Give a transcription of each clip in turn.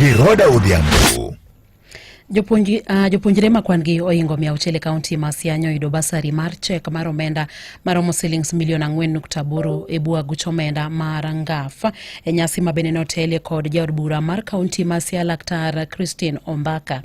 Giroda Odhiambo. Jopuonjre ma kwangi ohingo 600 kaonti ma Siaya oyudo bursary mar chek mar omenda maromo shillings milion 4.8 e bua guch omenda mar ngaf e nyasi ma bende notele kod jaod bura mar kaonti ma Siaya Laktar Christine Ombaka.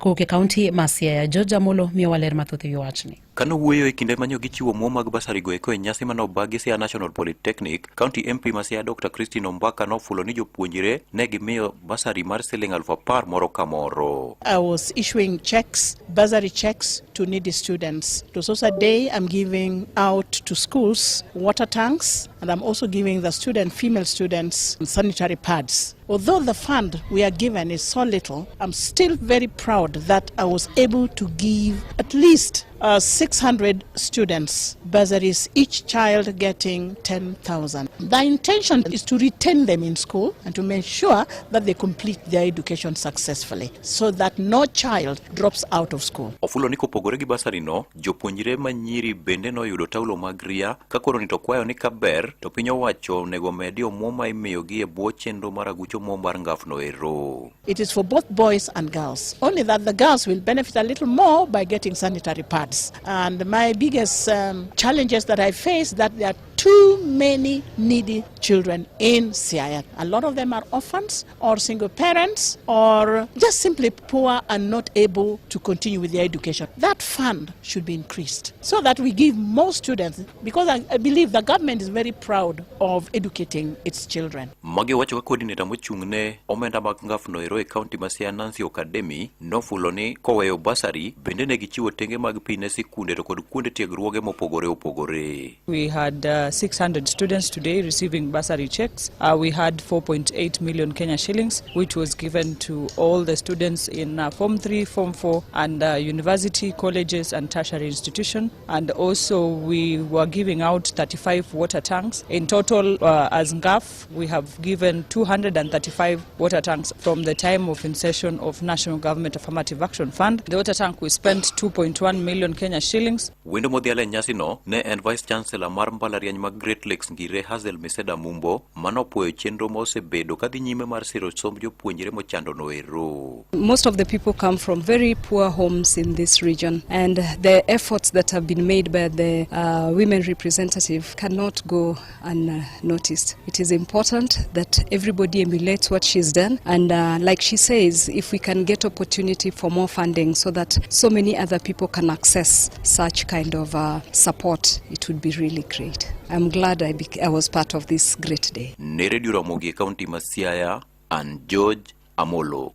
Koke kaonti ma Siaya George Amolo miyo waler mathoth ewi wachni. Kano wuoyo e kinde manyo gichiwo muo mag bursary go eko e nyasi manobagi Siaya National Polytechnic, County MP ma Siaya Dr. Christine Ombaka nofulo ni jopuonjre ne gimiyo bursary mar siling 10,000 moro ka moro. I was issuing checks, bursary checks to needy students. It was also a day I'm giving out to schools water tanks, and I'm also giving the female students sanitary pads. Although the fund we are given is so little, I'm still very proud that I was able to give at least 600 students bursaries, each child getting 10,000. The intention is to retain them in school and to make sure that they complete their education successfully, so that no child drops out of school. Ofulo ni kopogore gi bursary no, jopuonjre manyiri bende no yudo taulo mag ria, kakoro ni to kwayo ni kaber, to piny owacho nego medi omuom ma imiyo gi e bwo chenro mar agucho muom mar ngaf no ero. It is for both boys and girls, only that the girls will benefit a little more by getting sanitary pads. And my biggest challenges that I face that there are too many needy children in Siaya. A lot of them are orphans or single parents or just simply poor and not able to continue with their education. That fund should be increased so that we give more students, because I believe the government is very proud of educating its children. Magi wacho ka coordinator mochung'ne omenda mag ngaf no ero e county ma Siaya Nancy Academy nofulo ni koweyo bursary bende ne gichiwo tenge mag pi ne sikunde to kod kuonde tiegruoge mopogore opogore. We had 600 students today receiving bursary checks. We had 4.8 million Kenya shillings, which was given to all the students in Form 3, Form 4, and university, colleges, and tertiary institution. And also, we were giving out 35 water tanks. In total, as NGAF, we have given 235 water tanks from the time of inception of National Government Affirmative Action Fund. The water tank, we spent 2.1 million Kenya shillings. Wendo modhiale nyasi no, ne en Vice Chancellor mar mbalariany mag Great Lakes Ngire Hazel Meseda Mumbo, manopuoyo chenro ma osebedo kadhi nyime mar siro somb jopuonjre mochando no ero. Most of the people come from very poor homes in this region, and the efforts that have been made by the women representative cannot go unnoticed. It is important that everybody emulates what she's done, and like she says, if we can get opportunity for more funding so that so many other people can access such kind of support, it would be really great. I'm glad I was part of this great day. Ne Radio Ramogi County ma Siaya and George Amolo.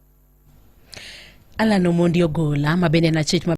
Alano Mondio Gola mabende na chech